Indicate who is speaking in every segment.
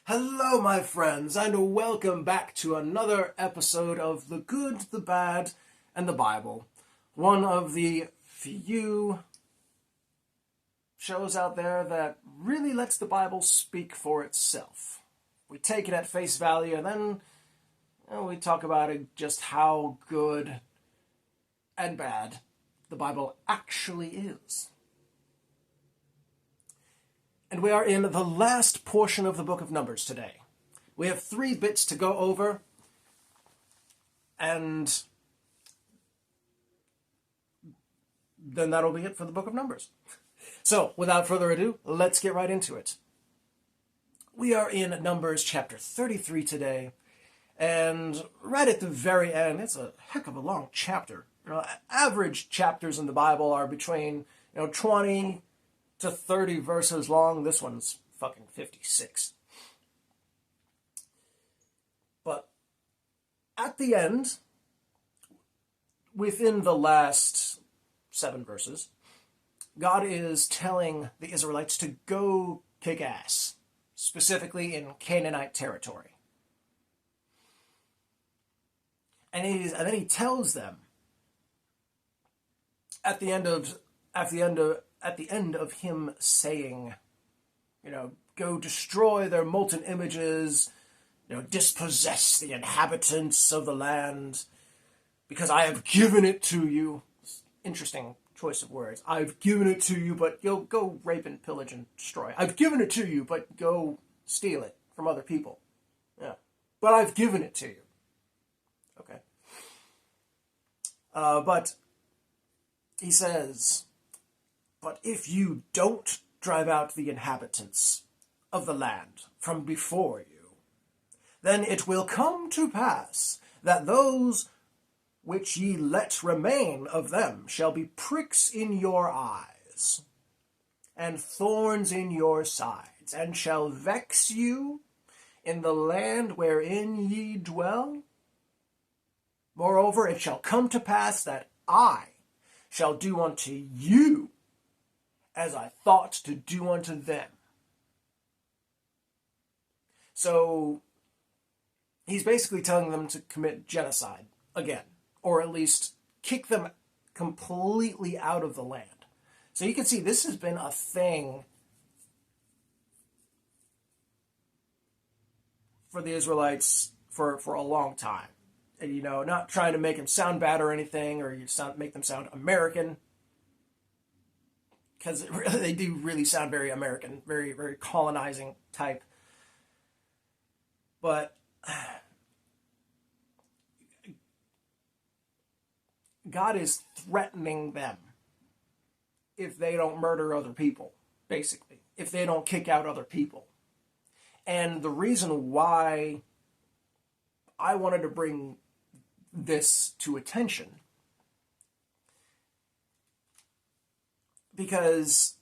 Speaker 1: Hello, my friends, and welcome back to another episode of The Good, the Bad, and the Bible. One of the few shows out there that really lets the Bible speak for itself. We take it at face value, and then we talk about just how good and bad the Bible actually is. And we are in the last portion of the book of Numbers today. We have 3 bits to go over, and then that'll be it for the book of Numbers. So, without further ado, let's get right into it. We are in Numbers chapter 33 today, and right at the very end, it's a heck of a long chapter. Average chapters in the Bible are between 20 to 30 verses long. This one's fucking 56. But at the end, within the last 7 verses, God is telling the Israelites to go kick ass, specifically in Canaanite territory. And then he tells them at the end of him saying, go destroy their molten images, dispossess the inhabitants of the land, because I have given it to you. Interesting choice of words. I've given it to you, but you'll go rape and pillage and destroy. I've given it to you, but go steal it from other people. Yeah. But I've given it to you. Okay. But he says, but if you don't drive out the inhabitants of the land from before you, then it will come to pass that those which ye let remain of them shall be pricks in your eyes, and thorns in your sides, and shall vex you in the land wherein ye dwell. Moreover, it shall come to pass that I shall do unto you as I thought to do unto them. So he's basically telling them to commit genocide again, or at least kick them completely out of the land. So you can see this has been a thing for the Israelites for a long time. And, not trying to make them sound bad or anything, or make them sound American, because they do really sound very American, very, very colonizing type. But God is threatening them if they don't murder other people, basically, if they don't kick out other people. And the reason why I wanted to bring this to attention, because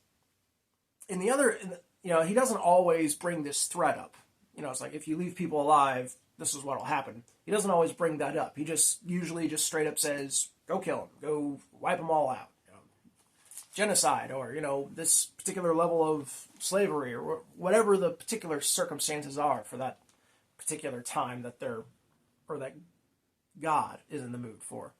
Speaker 1: he doesn't always bring this threat up. It's like, if you leave people alive, this is what will happen. He doesn't always bring that up. He usually just straight up says, go kill them, go wipe them all out. Genocide, or, this particular level of slavery, or whatever the particular circumstances are for that particular time that that God is in the mood for.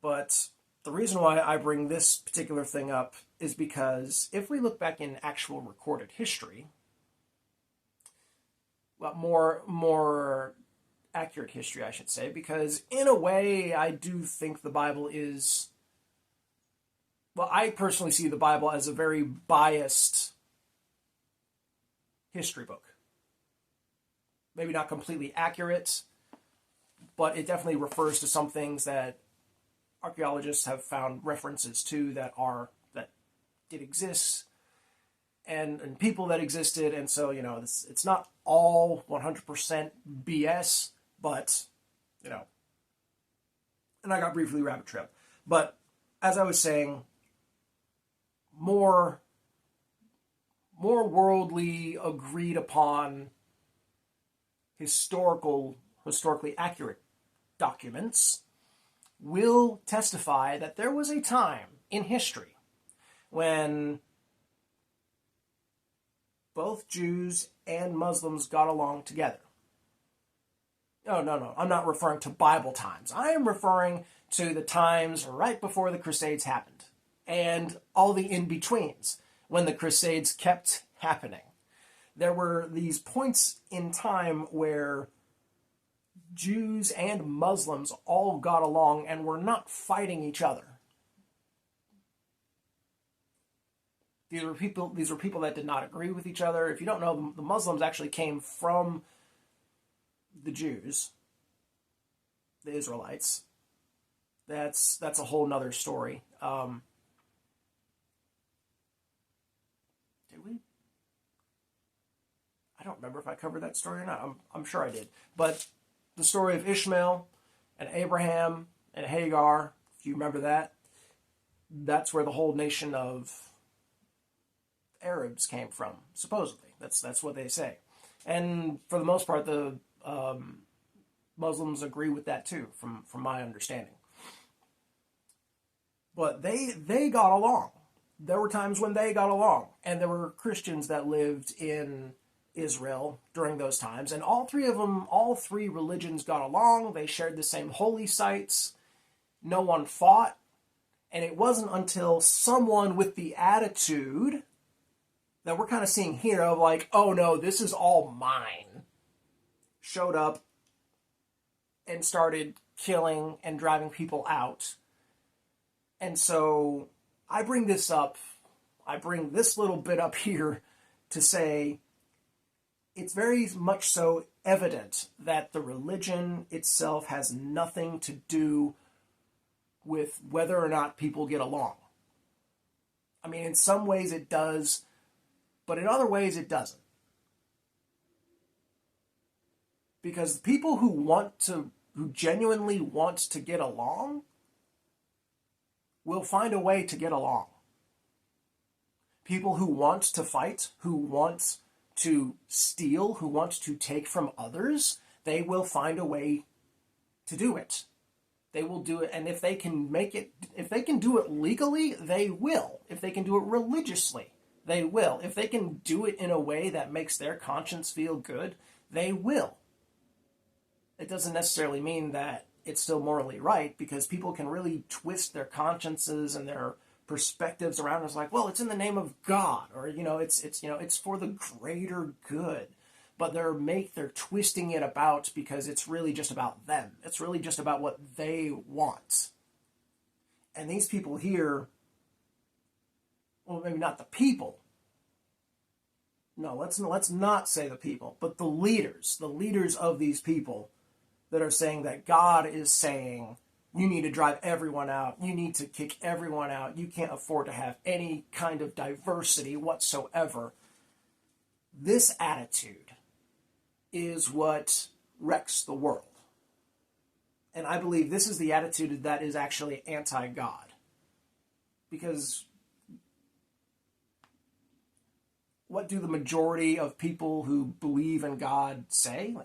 Speaker 1: But the reason why I bring this particular thing up is because if we look back in actual recorded history, well, more accurate history, I should say, because in a way, I do think the Bible is, well, I personally see the Bible as a very biased history book. Maybe not completely accurate, but it definitely refers to some things that archaeologists have found references to that did exist, and people that existed, and so, it's not all 100% BS, but, and I got briefly rabbit trailed. But, as I was saying, more worldly, agreed upon, historically accurate documents will testify that there was a time in history when both Jews and Muslims got along together. No, I'm not referring to Bible times. I am referring to the times right before the Crusades happened and all the in-betweens when the Crusades kept happening. There were these points in time where Jews and Muslims all got along and were not fighting each other. These were people that did not agree with each other. If you don't know, the Muslims actually came from the Jews, the Israelites. That's a whole nother story. Did we? I don't remember if I covered that story or not. I'm sure I did. But the story of Ishmael and Abraham and Hagar, if you remember that, that's where the whole nation of Arabs came from, supposedly. That's what they say. And for the most part, the Muslims agree with that too, from my understanding. But they got along. There were times when they got along, and there were Christians that lived in Israel during those times, and all three religions got along. They shared the same holy sites. No one fought, and it wasn't until someone with the attitude that we're kind of seeing here of like, oh no, this is all mine, showed up and started killing and driving people out. And so I bring this little bit up here to say it's very much so evident that the religion itself has nothing to do with whether or not people get along. I mean, in some ways it does, but in other ways it doesn't. Because people who genuinely want to get along will find a way to get along. People who want to fight, who want to steal, who want to take from others, they will find a way to do it. They will do it, and if they can do it legally, they will. If they can do it religiously, they will. If they can do it in a way that makes their conscience feel good, they will. It doesn't necessarily mean that it's still morally right, because people can really twist their consciences and their perspectives around. It's like, well, it's in the name of God, or it's for the greater good. But they're twisting it about because it's really just about them. It's really just about what they want. And these people here, well, maybe not the people. No, let's not say the people, but the leaders of these people that are saying that God is saying, you need to drive everyone out. You need to kick everyone out. You can't afford to have any kind of diversity whatsoever. This attitude is what wrecks the world. And I believe this is the attitude that is actually anti-God. Because what do the majority of people who believe in God say?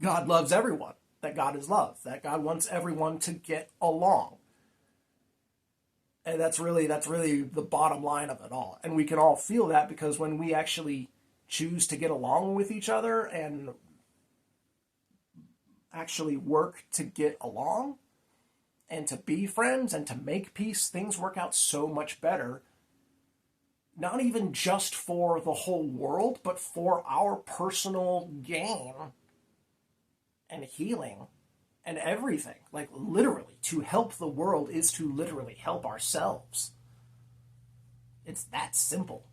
Speaker 1: God loves everyone. That God is love. That God wants everyone to get along. And that's really the bottom line of it all. And we can all feel that because when we actually choose to get along with each other and actually work to get along and to be friends and to make peace, things work out so much better. Not even just for the whole world, but for our personal gain and healing and everything. Like, literally, to help the world is to literally help ourselves. It's that simple.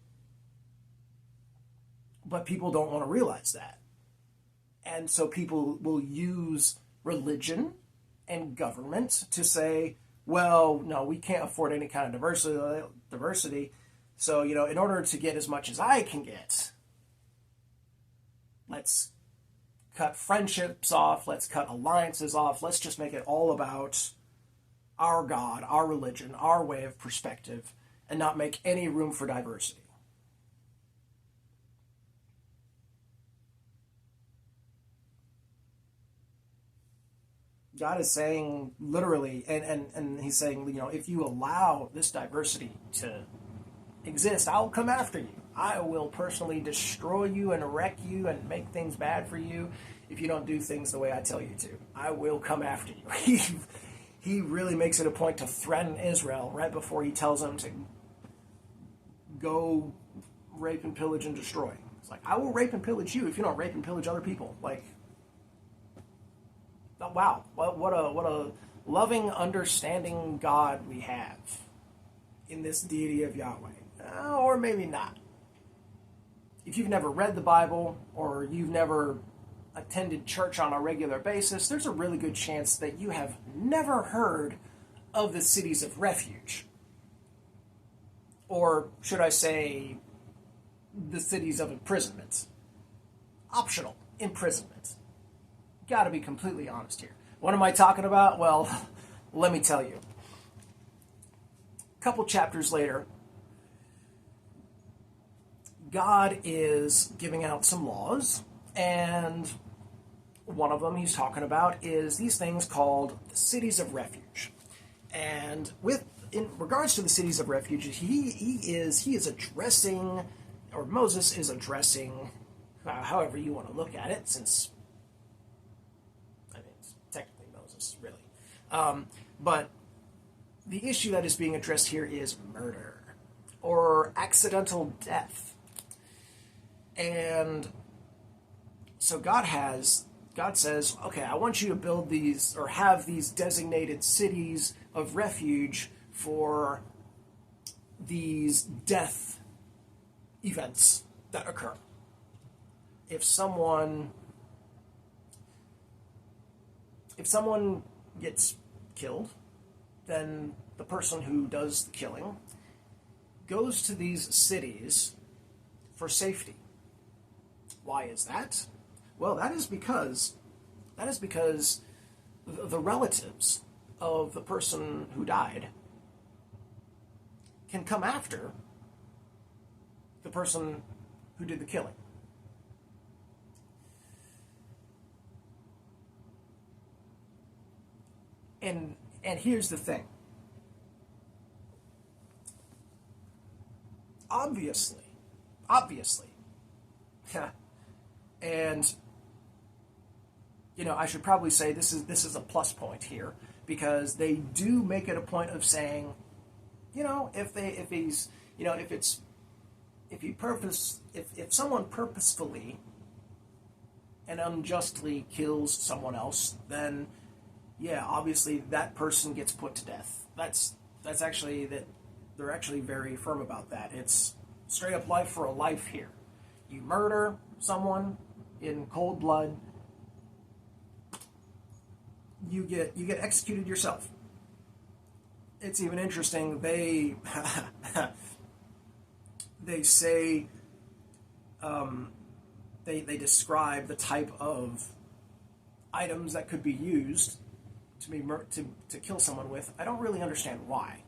Speaker 1: But people don't want to realize that. And so people will use religion and government to say, well, no, we can't afford any kind of diversity. So, in order to get as much as I can get, let's cut friendships off, let's cut alliances off, let's just make it all about our God, our religion, our way of perspective, and not make any room for diversity. God is saying, literally, and he's saying, if you allow this diversity to exist, I'll come after you. I will personally destroy you and wreck you and make things bad for you if you don't do things the way I tell you to. I will come after you. He really makes it a point to threaten Israel right before he tells them to go rape and pillage and destroy. It's like, I will rape and pillage you if you don't rape and pillage other people. Like, wow, what a loving, understanding God we have in this deity of Yahweh. Or maybe not. If you've never read the Bible, or you've never attended church on a regular basis, there's a really good chance that you have never heard of the cities of refuge. Or should I say, the cities of imprisonment. Optional imprisonment. Gotta be completely honest here. What am I talking about? Well, let me tell you. A couple chapters later, God is giving out some laws, and one of them he's talking about is these things called the cities of refuge. And in regards to the cities of refuge, he is addressing, or Moses is addressing, however you want to look at it, since it's technically Moses, really. But the issue that is being addressed here is murder or accidental death. And so God says, okay, I want you to build these, or have these designated cities of refuge for these death events that occur. If someone gets killed, then the person who does the killing goes to these cities for safety. Why is that? Well, that is because the relatives of the person who died can come after the person who did the killing. And here's the thing. Obviously, and I should probably say this is a plus point here, because they do make it a point of saying, if someone purposefully and unjustly kills someone else, then yeah, obviously that person gets put to death. That's actually that they're actually very firm about that. It's straight up life for a life here. You murder someone in cold blood, you get executed yourself. It's even interesting. They say they describe the type of items that could be used to kill someone with. I don't really understand why.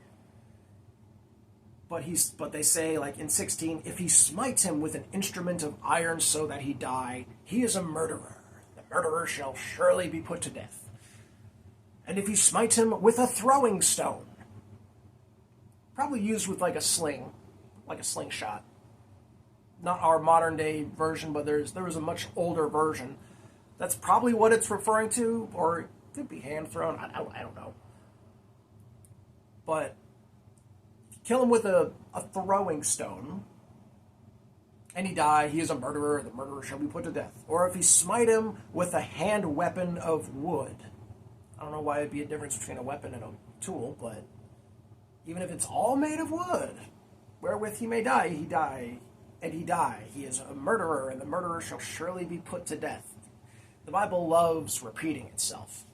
Speaker 1: But they say, like in 16, if he smites him with an instrument of iron so that he die, he is a murderer. The murderer shall surely be put to death. And if he smites him with a throwing stone, probably used with like a slingshot. Not our modern day version, but there was a much older version. That's probably what it's referring to, or it could be hand thrown. I don't know. But kill him with a throwing stone, and he die, he is a murderer, the murderer shall be put to death. Or if he smite him with a hand weapon of wood. I don't know why it'd be a difference between a weapon and a tool, but even if it's all made of wood, wherewith he may die, he die, and he die. He is a murderer, and the murderer shall surely be put to death. The Bible loves repeating itself.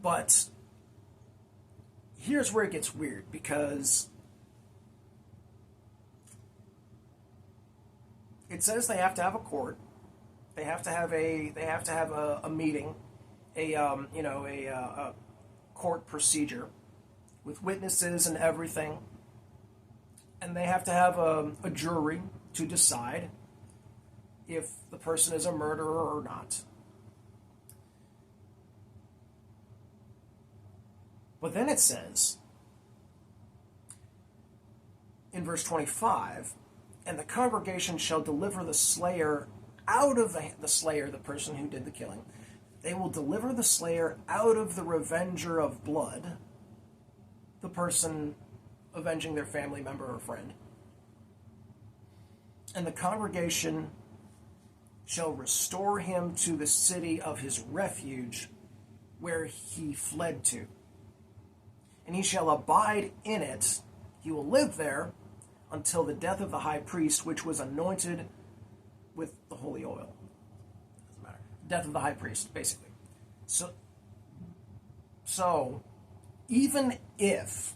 Speaker 1: But here's where it gets weird, because it says they have to have a court, they have to have a meeting, a court procedure with witnesses and everything, and they have to have a jury to decide if the person is a murderer or not. But then it says in verse 25, and the congregation shall deliver the slayer out of the slayer, the person who did the killing. They will deliver the slayer out of the revenger of blood, the person avenging their family member or friend. And the congregation shall restore him to the city of his refuge where he fled to. And he shall abide in it. He will live there until the death of the high priest, which was anointed with the holy oil. Doesn't matter. Death of the high priest, basically. So even if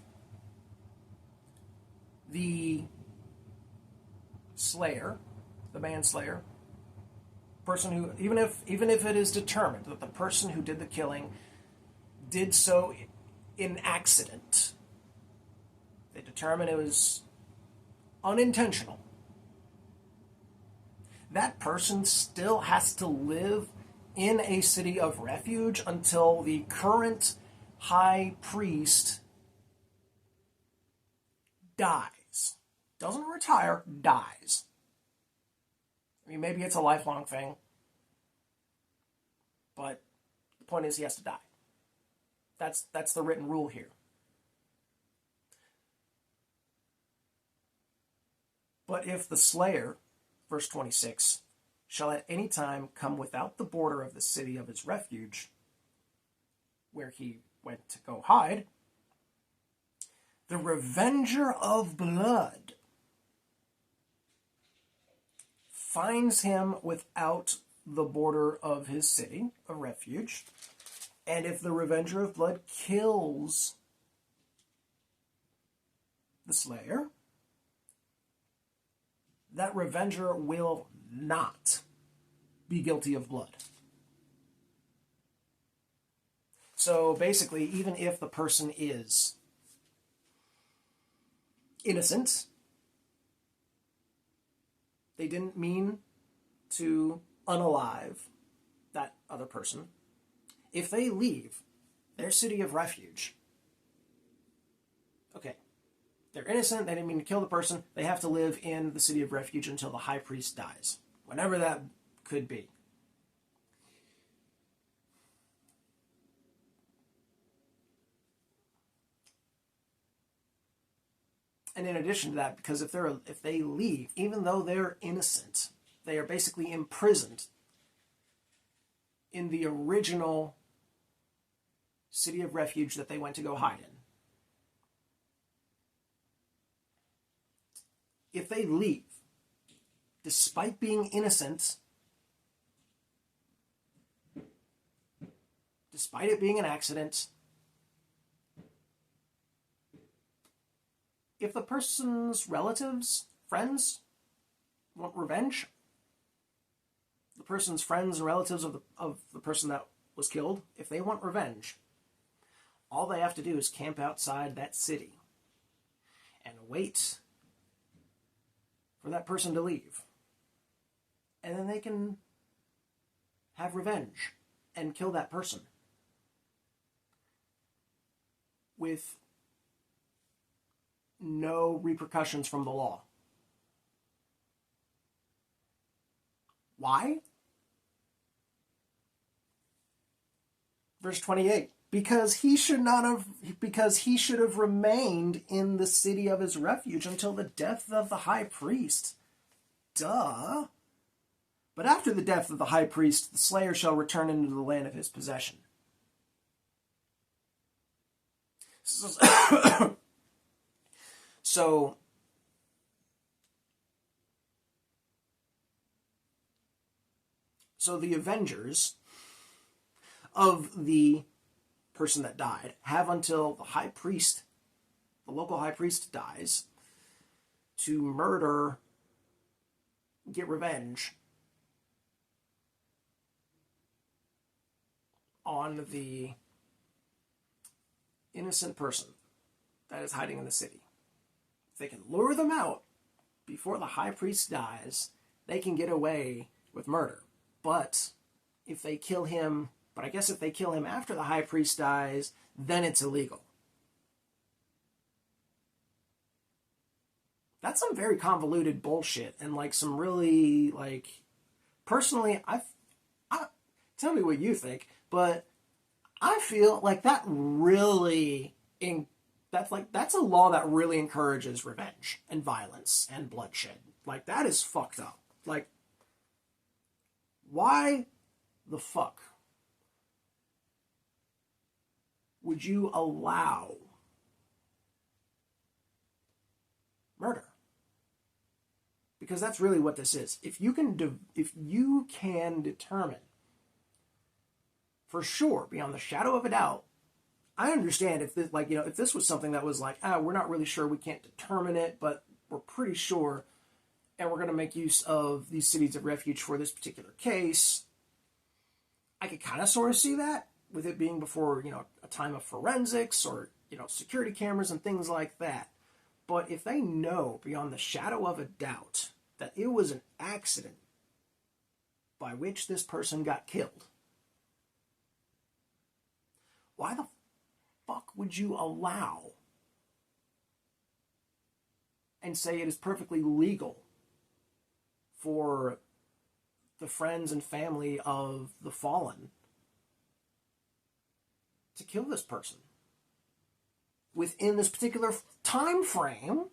Speaker 1: the slayer, the manslayer, person who, even if it is determined that the person who did the killing did so in accident, they determine it was unintentional, that person still has to live in a city of refuge until the current high priest dies. Doesn't retire, dies. I mean, maybe it's a lifelong thing, but the point is he has to die. That's the written rule here. But if the slayer, verse 26, shall at any time come without the border of the city of his refuge, where he went to go hide, the revenger of blood finds him without the border of his city of refuge, and if the revenger of blood kills the slayer, that revenger will not be guilty of blood. So basically, even if the person is innocent, they didn't mean to unalive that other person, if they leave their city of refuge, okay, they're innocent, they didn't mean to kill the person, they have to live in the city of refuge until the high priest dies, whenever that could be. And in addition to that, because if they leave, even though they're innocent, they are basically imprisoned in the original city of refuge that they went to go hide in. If they leave, despite being innocent, despite it being an accident, if the person's relatives, friends, want revenge, the person's friends and relatives of the person that was killed, if they want revenge, all they have to do is camp outside that city and wait for that person to leave. And then they can have revenge and kill that person with no repercussions from the law. Why? Verse 28. Because he should have remained in the city of his refuge until the death of the high priest. Duh. But after the death of the high priest, the slayer shall return into the land of his possession. So the avengers of the person that died have until the high priest, the local high priest, dies to murder, get revenge on the innocent person that is hiding in the city. If they can lure them out before the high priest dies, they can get away with murder. But if they kill him, I guess if they kill him after the high priest dies, then it's illegal. that's some very convoluted bullshit, and like some really like, personally, I tell me what you think, but I feel like that really that's a law that really encourages revenge and violence and bloodshed. Like, that is fucked up. Like, why the fuck would you allow murder? Because that's really what this is. If you can determine for sure, beyond the shadow of a doubt, I understand if this, like, if this was something that was like, we're not really sure, we can't determine it, but we're pretty sure, and we're going to make use of these cities of refuge for this particular case. I could kind of sort of see that, with it being before, a time of forensics or, security cameras and things like that. But if they know beyond the shadow of a doubt that it was an accident by which this person got killed, why the fuck would you allow and say it is perfectly legal for the friends and family of the fallen to kill this person within this particular time frame,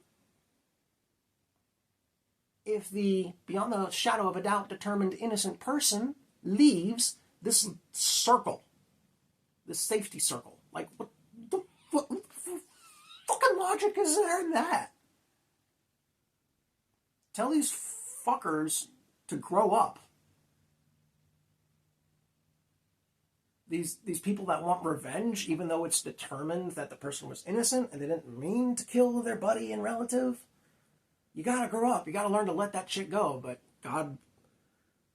Speaker 1: if the beyond the shadow of a doubt determined innocent person leaves this circle, this safety circle? Like, what fucking logic is there in that? Tell these fuckers to grow up. These people that want revenge, even though it's determined that the person was innocent and they didn't mean to kill their buddy and relative, you gotta grow up. You gotta learn to let that shit go. But God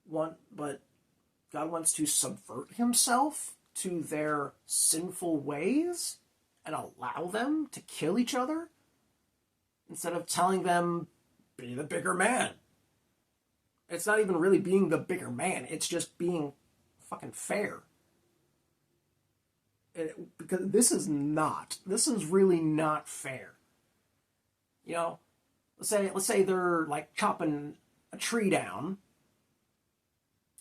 Speaker 1: wants to subvert himself to their sinful ways and allow them to kill each other instead of telling them, be the bigger man. It's not even really being the bigger man. It's just being fucking fair. Because this is really not fair. Let's say they're like chopping a tree down,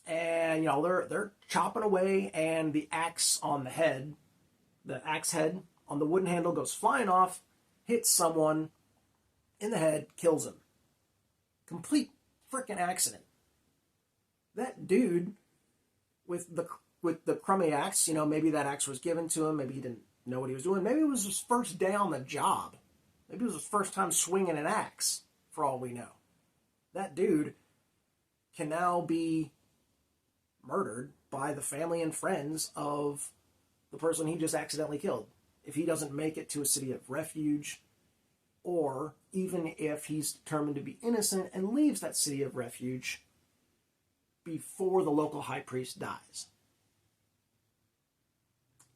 Speaker 1: and they're chopping away, and the axe head on the wooden handle goes flying off, hits someone in the head, kills him. Complete freaking accident. That dude with the crummy axe, maybe that axe was given to him, maybe he didn't know what he was doing, maybe it was his first day on the job, maybe it was his first time swinging an axe, for all we know. That dude can now be murdered by the family and friends of the person he just accidentally killed, if he doesn't make it to a city of refuge, or even if he's determined to be innocent and leaves that city of refuge before the local high priest dies.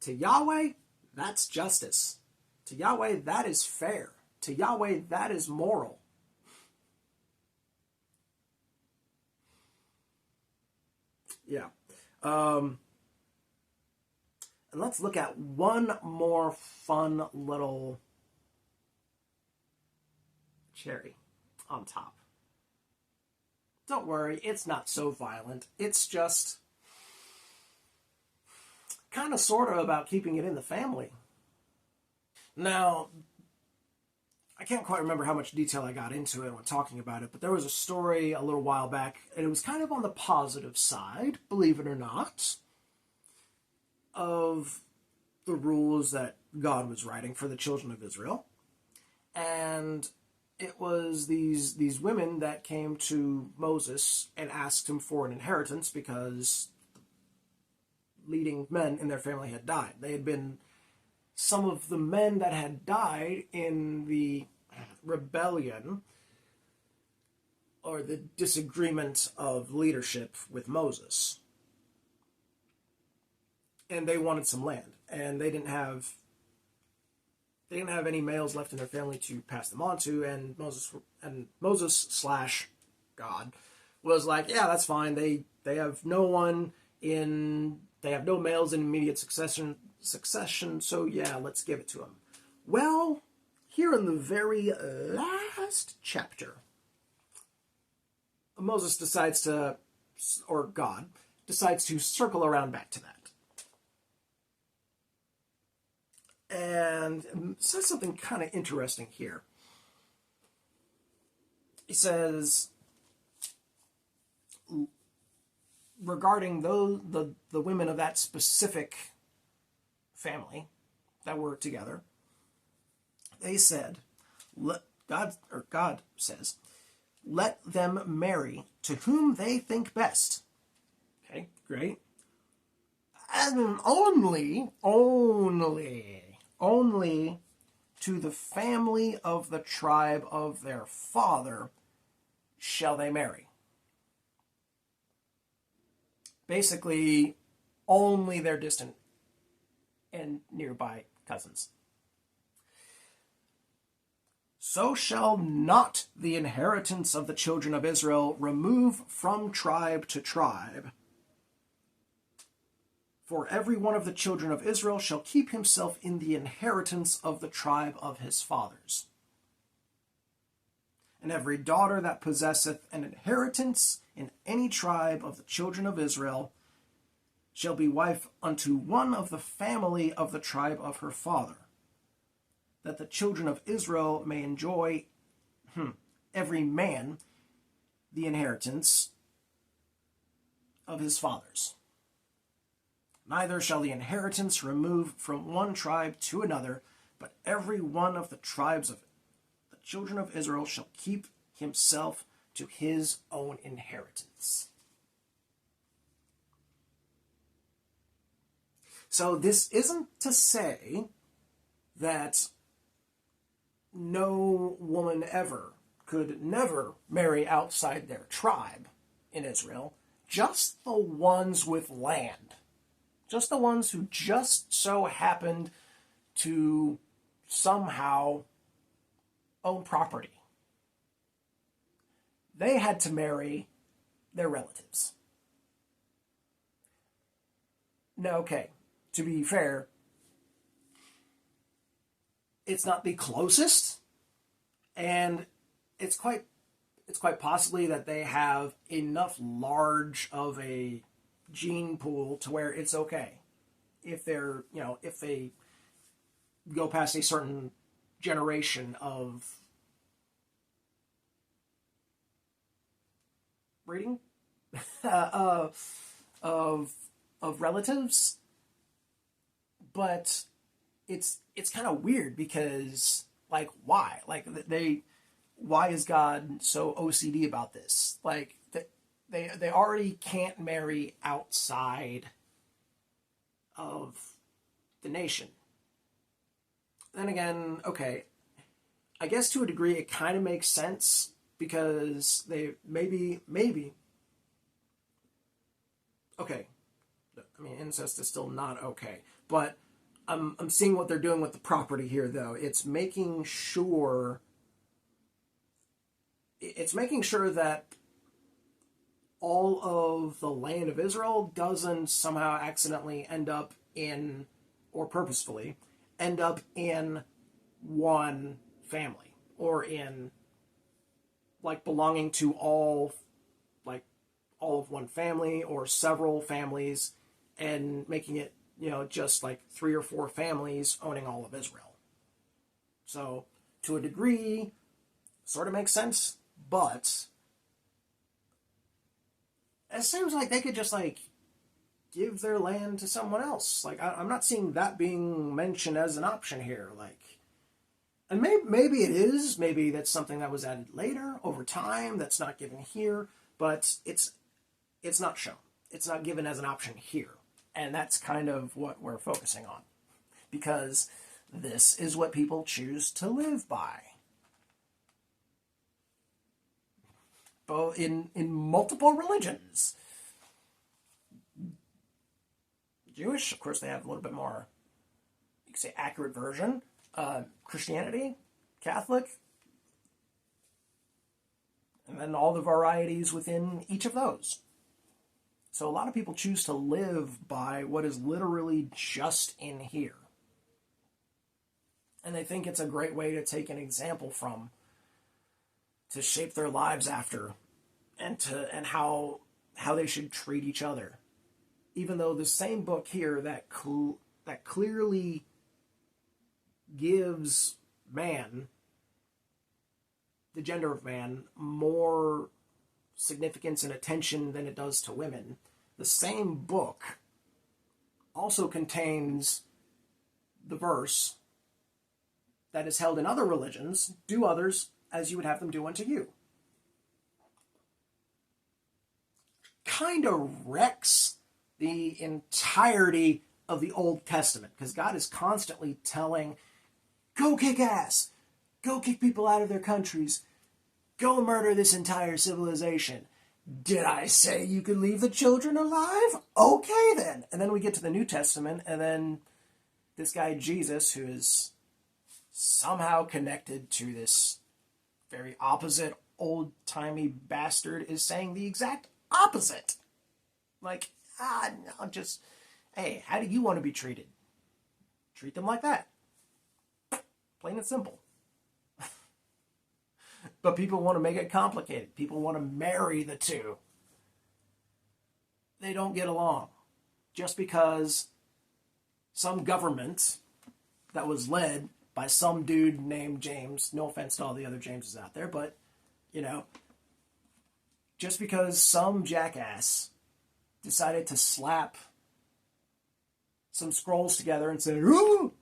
Speaker 1: To Yahweh, that's justice. To Yahweh, that is fair. To Yahweh, that is moral. Yeah. And let's look at one more fun little cherry on top. Don't worry, it's not so violent. It's just kind of sort of about keeping it in the family. Now, I can't quite remember how much detail I got into it when talking about it, but there was a story a little while back, and it was kind of on the positive side, believe it or not, of the rules that God was writing for the children of Israel. And it was these women that came to Moses and asked him for an inheritance because leading men in their family had died. Some of the men that had died in the rebellion or the disagreement of leadership with Moses. And they wanted some land, and they didn't have any males left in their family to pass them on to, and Moses / God was like, yeah, that's fine. They have no males in immediate succession, so yeah, let's give it to them. Well, here in the very last chapter, Moses decides to, or God, decides to circle around back to that. And says something kind of interesting here. He says, regarding the women of that specific family that were together, they said, God says, let them marry to whom they think best. Okay, great. And only to the family of the tribe of their father shall they marry. Basically, only their distant and nearby cousins. So shall not the inheritance of the children of Israel remove from tribe to tribe. For every one of the children of Israel shall keep himself in the inheritance of the tribe of his fathers. And every daughter that possesseth an inheritance in any tribe of the children of Israel shall be wife unto one of the family of the tribe of her father, that the children of Israel may enjoy, every man, the inheritance of his fathers. Neither shall the inheritance remove from one tribe to another, but every one of the tribes of the children of Israel shall keep himself to his own inheritance. So this isn't to say that no woman ever could never marry outside their tribe in Israel, just the ones with land. Just the ones who just so happened to somehow own property. They had to marry their relatives. Now, okay, to be fair, it's not the closest, and it's quite possibly that they have enough large of a gene pool to where it's okay if they're, if they go past a certain generation of breeding of relatives. But it's kind of weird because, like, why? Like, why is God so OCD about this? Like, they already can't marry outside of the nation. Then again, okay, I guess to a degree it kind of makes sense because they maybe, okay, I mean, incest is still not okay, but I'm seeing what they're doing with the property here, though. It's making sure that all of the land of Israel doesn't somehow accidentally end up in, or purposefully, end up in one family, or in, like, belonging to all of one family, or several families, and making it, just like 3 or 4 families owning all of Israel. So, to a degree, sort of makes sense, but it seems like they could just, give their land to someone else. I'm not seeing that being mentioned as an option here. And maybe it is. Maybe that's something that was added later, over time, that's not given here. But it's not shown. It's not given as an option here. And that's kind of what we're focusing on. Because this is what people choose to live by. Both in multiple religions. Jewish, of course, they have a little bit more, you could say, accurate version. Christianity, Catholic, and then all the varieties within each of those. So a lot of people choose to live by what is literally just in here. and they think it's a great way to take an example from, to shape their lives after, and how they should treat each other. Even though the same book here that clearly gives man, the gender of man, more significance and attention than it does to women, the same book also contains the verse that is held in other religions: do others as you would have them do unto you. Kind of wrecks the entirety of the Old Testament, because God is constantly telling, go kick ass, go kick people out of their countries, go murder this entire civilization. Did I say you could leave the children alive? Okay then. And then we get to the New Testament, and then this guy Jesus, who is somehow connected to this very opposite old-timey bastard, is saying the exact opposite. Like, no, just, hey, how do you want to be treated? Treat them like that. Plain and simple. But people want to make it complicated. People want to marry the two. They don't get along. Just because some government that was led by some dude named James, no offense to all the other Jameses out there, but, you know, just because some jackass decided to slap some scrolls together and say, oh,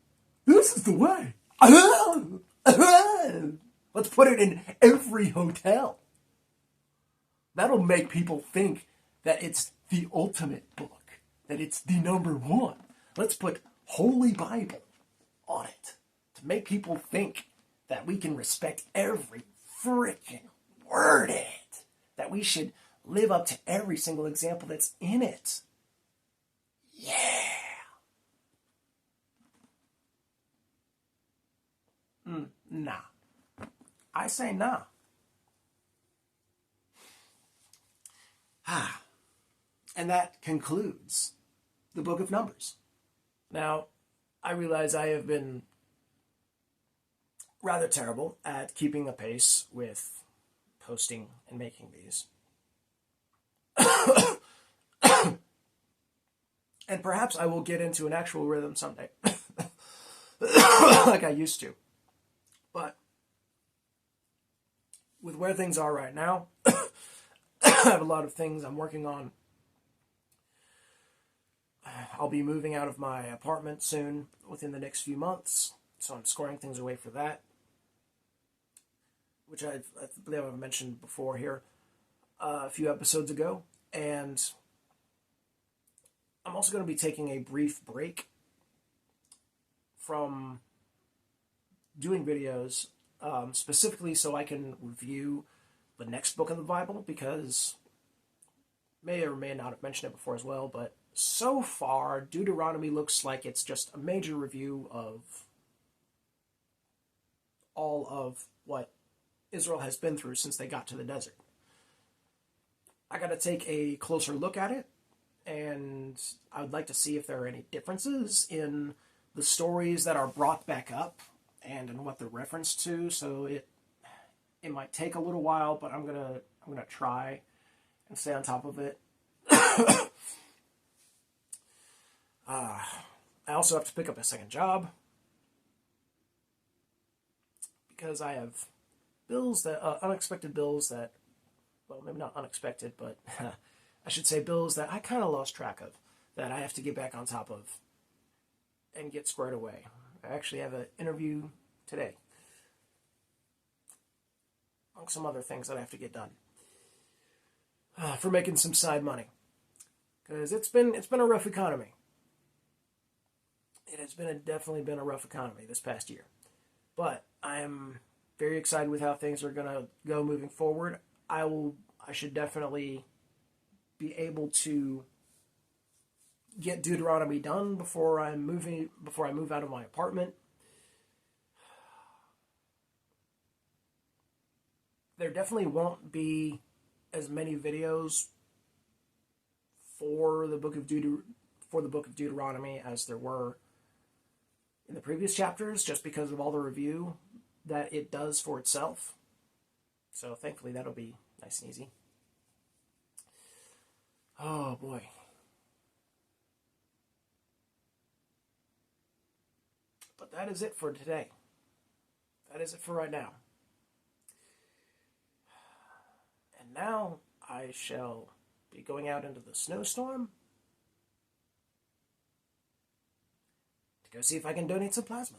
Speaker 1: this is the way. Let's put it in every hotel. That'll make people think that it's the ultimate book, that it's the number one. Let's put Holy Bible on it to make people think that we can respect every freaking word in it, that we should live up to every single example that's in it. Yeah. Nah. I say nah. And that concludes the book of Numbers. Now, I realize I have been rather terrible at keeping a pace with posting and making these. And perhaps I will get into an actual rhythm someday, like I used to. But with where things are right now, I have a lot of things I'm working on. I'll be moving out of my apartment soon, within the next few months, so I'm squaring things away for that, which I believe I've mentioned before here a few episodes ago. And I'm also going to be taking a brief break from doing videos, specifically so I can review the next book of the Bible, because may or may not have mentioned it before as well, but so far Deuteronomy looks like it's just a major review of all of what Israel has been through since they got to the desert. I got to take a closer look at it, and I would like to see if there are any differences in the stories that are brought back up and in what they're referenced to. So it might take a little while, but I'm gonna try and stay on top of it. I also have to pick up a second job because I have bills that unexpected bills that, well, maybe not unexpected, but I should say bills that I kind of lost track of, that I have to get back on top of and get squared away. I actually have an interview today, among some other things that I have to get done for making some side money, because it's been a rough economy. It has definitely been a rough economy this past year, but I am very excited with how things are gonna go moving forward. I should definitely be able to get Deuteronomy done before I move out of my apartment. There definitely won't be as many videos for the book of Deuteronomy as there were in the previous chapters just because of all the review that it does for itself. So thankfully that'll be nice and easy. Oh boy. But that is it for today. That is it for right now. And now I shall be going out into the snowstorm to go see if I can donate some plasma.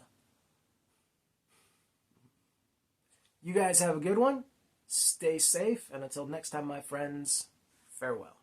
Speaker 1: You guys have a good one. Stay safe, and until next time, my friends, farewell.